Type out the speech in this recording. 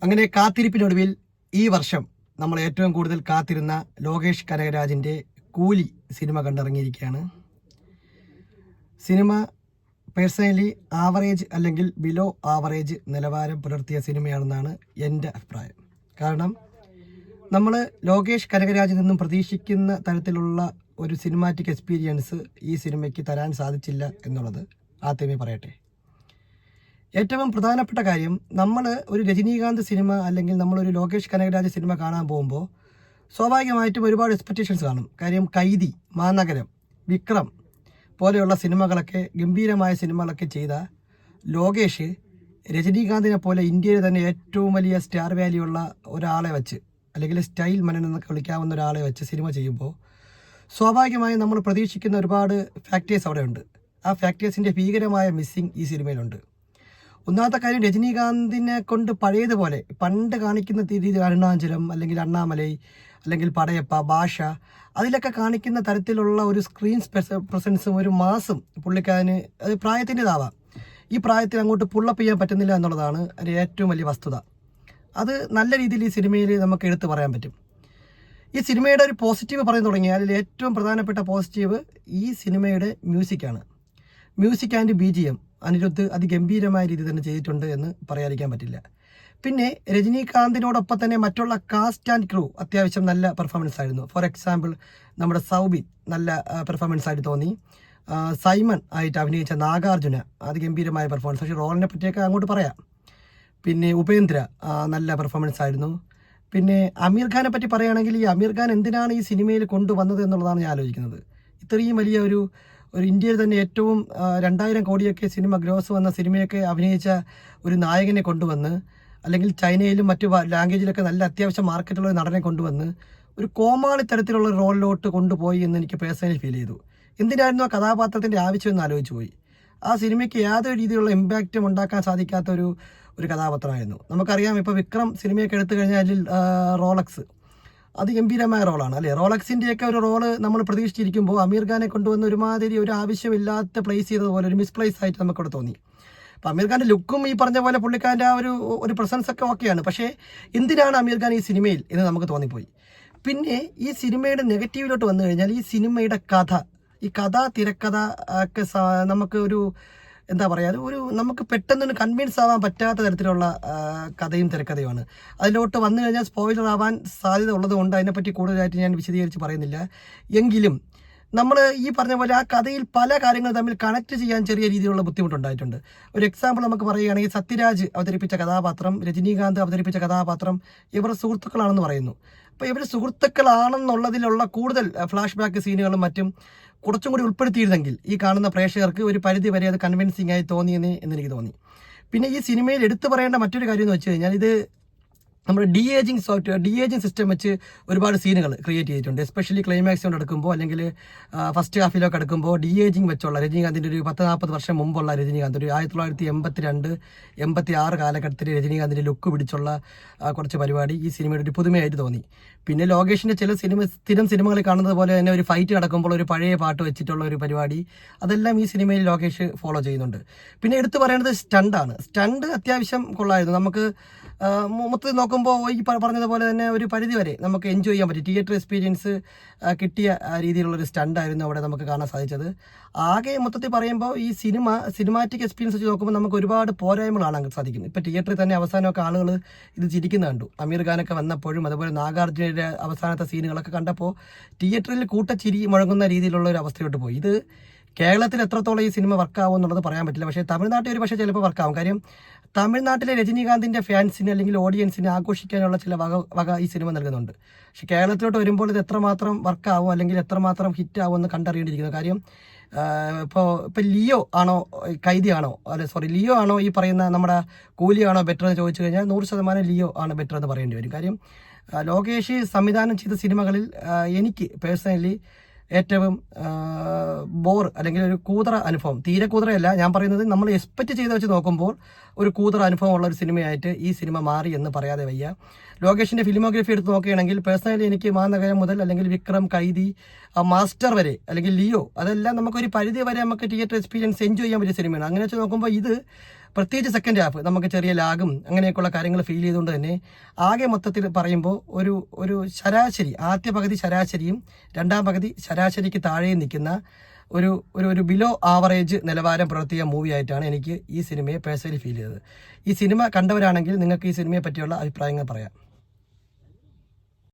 അങ്ങനെ കാത്തിരിപ്പിനൊടുവിൽ ഈ വർഷം നമ്മൾ ഏറ്റവും കൂടുതൽ കാത്തിരുന്ന ലോകേഷ് കനകരാജിൻ്റെ കൂലി സിനിമ കണ്ടിറങ്ങിയിരിക്കുകയാണ്. സിനിമ പേഴ്സണലി ആവറേജ് അല്ലെങ്കിൽ ബിലോ ആവറേജ് നിലവാരം പുലർത്തിയ സിനിമയാണെന്നാണ് എൻ്റെ അഭിപ്രായം. കാരണം നമ്മൾ ലോകേഷ് കനകരാജിൽ നിന്നും പ്രതീക്ഷിക്കുന്ന തരത്തിലുള്ള ഒരു സിനിമാറ്റിക് എക്സ്പീരിയൻസ് ഈ സിനിമയ്ക്ക് തരാൻ സാധിച്ചില്ല എന്നുള്ളത് ആദ്യമേ പറയട്ടെ. ഏറ്റവും പ്രധാനപ്പെട്ട കാര്യം, നമ്മൾ ഒരു രജനീകാന്ത് സിനിമ അല്ലെങ്കിൽ നമ്മളൊരു ലോകേഷ് കനകരാജ് സിനിമ കാണാൻ പോകുമ്പോൾ സ്വാഭാവികമായിട്ടും ഒരുപാട് എക്സ്പെക്റ്റേഷൻസ് കാണും. കാര്യം കൈദി, മാനഗരം, വിക്രം പോലെയുള്ള സിനിമകളൊക്കെ, ഗംഭീരമായ സിനിമകളൊക്കെ ചെയ്ത ലോകേഷ് രജനീകാന്തിനെ പോലെ ഇന്ത്യയിൽ തന്നെ ഏറ്റവും വലിയ സ്റ്റാർ വാല്യുള്ള ഒരാളെ വെച്ച്, അല്ലെങ്കിൽ സ്റ്റൈൽ മനൻ എന്നൊക്കെ വിളിക്കാവുന്ന ഒരാളെ വെച്ച് സിനിമ ചെയ്യുമ്പോൾ സ്വാഭാവികമായും നമ്മൾ പ്രതീക്ഷിക്കുന്ന ഒരുപാട് ഫാക്ടേഴ്സ് അവിടെ ഉണ്ട്. ആ ഫാക്ടേഴ്സിൻ്റെ ഭീകരമായ മിസ്സിങ് ഈ സിനിമയിലുണ്ട്. ഒന്നാമത്തെ കാര്യം, രജനീകാന്തിനെ കൊണ്ട് പഴയതുപോലെ പണ്ട് കാണിക്കുന്ന രീതിയിൽ അരുണാചലം അല്ലെങ്കിൽ അണ്ണാമലൈ അല്ലെങ്കിൽ പടയപ്പ, ഭാഷ, അതിലൊക്കെ കാണിക്കുന്ന തരത്തിലുള്ള ഒരു സ്ക്രീൻ പ്രസൻസും ഒരു മാസും പുള്ളിക്കാരന് അത് പ്രായത്തിൻ്റെതാവാം. ഈ പ്രായത്തിൽ അങ്ങോട്ട് പുള്ളപ്പ് ചെയ്യാൻ പറ്റുന്നില്ല എന്നുള്ളതാണ് ഒരു ഏറ്റവും വലിയ വസ്തുത. അത് നല്ല രീതിയിൽ ഈ സിനിമയിൽ നമുക്ക് എടുത്തു പറയാൻ പറ്റും. ഈ സിനിമയുടെ ഒരു പോസിറ്റീവ് പറയാൻ തുടങ്ങിയാൽ അതിൽ ഏറ്റവും പ്രധാനപ്പെട്ട പോസിറ്റീവ് ഈ സിനിമയുടെ മ്യൂസിക്കാണ്. മ്യൂസിക് ആൻഡ് BGM അനിരുദ്ധ് അതിഗംഭീരമായ രീതിയിൽ തന്നെ ചെയ്തിട്ടുണ്ട് എന്ന് പറയാതിരിക്കാൻ പറ്റില്ല. പിന്നെ രജനീകാന്തിനോടൊപ്പം തന്നെ മറ്റുള്ള കാസ്റ്റ് ആൻഡ് ക്രൂ അത്യാവശ്യം നല്ല പെർഫോമൻസ് ആയിരുന്നു. ഫോർ എക്സാമ്പിൾ, നമ്മുടെ സൗബിൻ നല്ല പെർഫോമൻസ് ആയിട്ട് തോന്നി. സൈമൺ ആയിട്ട് അഭിനയിച്ച നാഗാർജുന അതിഗംഭീരമായ പെർഫോമൻസ്, പക്ഷേ റോളിനെ പറ്റിയൊക്കെ അങ്ങോട്ട് പറയാം. പിന്നെ ഉപേന്ദ്ര നല്ല പെർഫോമൻസ് ആയിരുന്നു. പിന്നെ അമീർ ഖാനെ പറ്റി പറയുകയാണെങ്കിൽ, ഈ അമീർ ഖാൻ എന്തിനാണ് ഈ സിനിമയിൽ കൊണ്ടുവന്നത് എന്നുള്ളതാണ് ഞാൻ ആലോചിക്കുന്നത്. ഇത്രയും വലിയ ഒരു ഇന്ത്യയിൽ തന്നെ ഏറ്റവും 2000 കോടിയൊക്കെ സിനിമ ഗ്രോസ് വന്ന സിനിമയൊക്കെ അഭിനയിച്ച ഒരു നായകനെ കൊണ്ടുവന്ന്, അല്ലെങ്കിൽ ചൈനയിലും മറ്റു ലാംഗ്വേജിലൊക്കെ നല്ല അത്യാവശ്യം മാർക്കറ്റുള്ള ഒരു നടനെ കൊണ്ടുവന്ന് ഒരു കോമാളി തരത്തിലുള്ള റോളിലോട്ട് കൊണ്ടുപോയി എന്ന് എനിക്ക് പേഴ്സണലി ഫീൽ ചെയ്തു. എന്തിനായിരുന്നു ആ കഥാപാത്രത്തിൻ്റെ ആവശ്യമെന്ന് ആലോചിച്ച് പോയി. ആ സിനിമയ്ക്ക് യാതൊരു രീതിയിലുള്ള ഇമ്പാക്റ്റും ഉണ്ടാക്കാൻ സാധിക്കാത്ത ഒരു കഥാപാത്രമായിരുന്നു. നമുക്കറിയാം, ഇപ്പോൾ വിക്രം സിനിമയൊക്കെ എടുത്തു കഴിഞ്ഞാൽ അതിൽ റോളക്സ് അതിഗംഭീരമായ റോളാണ് അല്ലേ. റോളക്സിൻ്റെയൊക്കെ ഒരു റോള് നമ്മൾ പ്രതീക്ഷിച്ചിരിക്കുമ്പോൾ അമീർ ഖാനെ കൊണ്ടുവന്ന് ഒരുമാതിരി ഒരു ആവശ്യമില്ലാത്ത പ്ലേസ് ചെയ്തതുപോലെ ഒരു മിസ്പ്ലേസ് ആയിട്ട് നമുക്കവിടെ തോന്നി. അപ്പോൾ അമീർ ഖാൻ്റെ ലുക്കും ഈ പറഞ്ഞ പോലെ പുള്ളിക്കാരൻ്റെ ആ ഒരു പ്രസൻസ് ഒക്കെ ഓക്കെയാണ്. പക്ഷേ എന്തിനാണ് അമീർ ഖാൻ ഈ സിനിമയിൽ എന്ന് നമുക്ക് തോന്നിപ്പോയി. പിന്നെ ഈ സിനിമയുടെ നെഗറ്റീവിലോട്ട് വന്നു കഴിഞ്ഞാൽ, ഈ സിനിമയുടെ തിരക്കഥ ഒക്കെ നമുക്ക് എന്താ പറയുക, നമുക്ക് പെട്ടെന്നൊരു കൺവിൻസ് ആവാൻ പറ്റാത്ത തരത്തിലുള്ള കഥയും തിരക്കഥയുമാണ്. അതിലോട്ട് വന്നു കഴിഞ്ഞാൽ സ്പോയിലർ ആവാൻ സാധ്യത ഉള്ളതുകൊണ്ട് അതിനെപ്പറ്റി കൂടുതലായിട്ട് ഞാൻ വിശദീകരിച്ച് പറയുന്നില്ല. എങ്കിലും നമ്മൾ ഈ പറഞ്ഞ പോലെ ആ കഥയിൽ പല കാര്യങ്ങൾ തമ്മിൽ കണക്ട് ചെയ്യാൻ ചെറിയ രീതിയിലുള്ള ബുദ്ധിമുട്ടുണ്ടായിട്ടുണ്ട്. ഒരു എക്സാമ്പിൾ നമുക്ക് പറയുകയാണെങ്കിൽ, സത്യരാജ് അവതരിപ്പിച്ച കഥാപാത്രം, രജനീകാന്ത് അവതരിപ്പിച്ച കഥാപാത്രം ഇവർ സുഹൃത്തുക്കളാണെന്ന് പറയുന്നു. അപ്പോൾ ഇവർ സുഹൃത്തുക്കളാണെന്നുള്ളതിലുള്ള കൂടുതൽ ഫ്ലാഷ് ബാക്ക് സീനുകളും മറ്റും കുറച്ചും കൂടി ഉൾപ്പെടുത്തിയിരുന്നെങ്കിൽ ഈ കാണുന്ന പ്രേക്ഷകർക്ക് ഒരു പരിധി വരെ അത് കൺവിൻസിംഗ് ആയി തോന്നിയെന്ന് എനിക്ക് തോന്നി. പിന്നെ ഈ സിനിമയിൽ എടുത്തു പറയേണ്ട മറ്റൊരു കാര്യം എന്ന് വെച്ച് കഴിഞ്ഞാൽ, ഇത് നമ്മുടെ ഡി ഏജിങ് സിസ്റ്റം വെച്ച് ഒരുപാട് സീനുകൾ ക്രിയേറ്റ് ചെയ്തിട്ടുണ്ട്. എസ്പെഷ്യലി ക്ലൈമാക്സ് കൊണ്ട് എടുക്കുമ്പോൾ അല്ലെങ്കിൽ ഫസ്റ്റ് ഹാഫിലൊക്കെ എടുക്കുമ്പോൾ ഡി ഏജിങ് വെച്ചുള്ള രജനീകാന്തിൻ്റെ ഒരു 40-40 വർഷം മുമ്പുള്ള രജനീകാന്ത്, ഒരു 1982-86 കാലഘട്ടത്തിൽ രജനീകാന്തിൻ്റെ ലുക്ക് പിടിച്ചുള്ള കുറച്ച് പരിപാടി ഈ സിനിമയുടെ ഒരു പുതുമയായിട്ട് തോന്നി. പിന്നെ ലോകേഷിൻ്റെ ചില സ്ഥിരം സിനിമകളിൽ കാണുന്നത് പോലെ തന്നെ ഒരു ഫൈറ്റ് നടക്കുമ്പോൾ ഒരു പഴയ പാട്ട് വെച്ചിട്ടുള്ള ഒരു പരിപാടി, അതെല്ലാം ഈ സിനിമയിൽ ലോകേഷ് ഫോളോ ചെയ്യുന്നുണ്ട്. പിന്നെ എടുത്തു പറയേണ്ടത് സ്റ്റണ്ട് അത്യാവശ്യം കൊള്ളായിരുന്നു. നമുക്ക് മൊത്തത്തിൽ നോക്കുമ്പോൾ ഈ പറഞ്ഞതുപോലെ തന്നെ ഒരു പരിധി വരെ നമുക്ക് എൻജോയ് ചെയ്യാൻ പറ്റും. തിയേറ്റർ എക്സ്പീരിയൻസ് കിട്ടിയ രീതിയിലുള്ളൊരു സ്റ്റണ്ടായിരുന്നു അവിടെ നമുക്ക് കാണാൻ സാധിച്ചത്. ആകെ മൊത്തത്തിൽ പറയുമ്പോൾ ഈ സിനിമാറ്റിക് എക്സ്പീരിയൻസ് വെച്ച് നോക്കുമ്പോൾ നമുക്ക് ഒരുപാട് പോരായ്മകൾ കാണാൻ സാധിക്കും. ഇപ്പോൾ തിയേറ്ററിൽ തന്നെ അവസാനമൊക്കെ ആളുകൾ ഇത് ചിരിക്കുന്ന കണ്ടു. അമീർ ഖാനൊക്കെ വന്നപ്പോഴും അതുപോലെ നാഗാർജുനയുടെ അവസാനത്തെ സീനുകളൊക്കെ കണ്ടപ്പോൾ തിയേറ്ററിൽ കൂട്ടച്ചിരി മുഴങ്ങുന്ന രീതിയിലുള്ള ഒരു അവസ്ഥയോട്ട് പോയി. ഇത് കേരളത്തിൽ എത്രത്തോളം ഈ സിനിമ വർക്കാവും എന്നുള്ളത് പറയാൻ പറ്റില്ല. പക്ഷേ തമിഴ്നാട്ടിൽ ഒരു പക്ഷേ ചിലപ്പോൾ വർക്കാവും. കാര്യം തമിഴ്നാട്ടിലെ രജനീകാന്തിൻ്റെ ഫാൻസിന് അല്ലെങ്കിൽ ഓഡിയൻസിന് ആഘോഷിക്കാനുള്ള ചില വക ഈ സിനിമ നൽകുന്നുണ്ട്. പക്ഷേ കേരളത്തിലോട്ട് വരുമ്പോൾ ഇത് എത്രമാത്രം വർക്കാവും അല്ലെങ്കിൽ എത്രമാത്രം ഹിറ്റ് ആവും എന്ന് കണ്ടറിയേണ്ടിയിരിക്കുന്നു. കാര്യം ഇപ്പോൾ ലിയോ ആണോ ലിയോ ആണോ ഈ പറയുന്ന നമ്മുടെ കൂലിയാണോ ബെറ്റർ എന്ന് ചോദിച്ചു കഴിഞ്ഞാൽ 100% ലിയോ ആണ് ബെറ്റർ എന്ന് പറയേണ്ടി വരും. കാര്യം ലോകേഷ് സംവിധാനം ചെയ്ത സിനിമകളിൽ എനിക്ക് പേഴ്സണലി ഏറ്റവും അല്ലെങ്കിൽ ഒരു കൂതറ അനുഭവം, തീരെ കൂതറയല്ല ഞാൻ പറയുന്നത്, നമ്മൾ എക്സ്പെക്റ്റ് ചെയ്ത് വെച്ച് നോക്കുമ്പോൾ ഒരു കൂതറ അനുഭവം ഉള്ള ഒരു സിനിമയായിട്ട് ഈ സിനിമ മാറി എന്ന് പറയാതെ വയ്യ. ലോകേഷിൻ്റെ ഫിലിമോഗ്രഫി എടുത്ത് നോക്കുകയാണെങ്കിൽ പേഴ്സണലി എനിക്ക് മാനഗരം മുതൽ അല്ലെങ്കിൽ വിക്രം, കൈദി, മാസ്റ്റർ വരെ അല്ലെങ്കിൽ ലിയോ, അതെല്ലാം നമുക്കൊരു പരിധി വരെ നമുക്ക് തിയേറ്റർ എക്സ്പീരിയൻസ് എൻജോയ് ചെയ്യാൻ പറ്റിയ സിനിമയാണ്. അങ്ങനെ വെച്ച് നോക്കുമ്പോൾ ഇത് പ്രത്യേകിച്ച് സെക്കൻഡ് ഹാഫ് നമുക്ക് ചെറിയ ലാഗും അങ്ങനെയൊക്കെയുള്ള കാര്യങ്ങൾ ഫീൽ ചെയ്തുകൊണ്ട് തന്നെ ആകെ മൊത്തത്തിൽ പറയുമ്പോൾ ഒരു ശരാശരി ആദ്യ പകുതി ശരാശരിയും രണ്ടാം പകുതി ശരാശരിക്ക് താഴെയും നിൽക്കുന്ന ഒരു ബിലോ ആവറേജ് നിലവാരം പുലർത്തിയ മൂവി ആയിട്ടാണ് എനിക്ക് ഈ സിനിമയെ പേഴ്സണലി ഫീൽ ചെയ്തത്. ഈ സിനിമ കണ്ടവരാണെങ്കിൽ നിങ്ങൾക്ക് ഈ സിനിമയെ പറ്റിയുള്ള അഭിപ്രായങ്ങൾ പറയാം.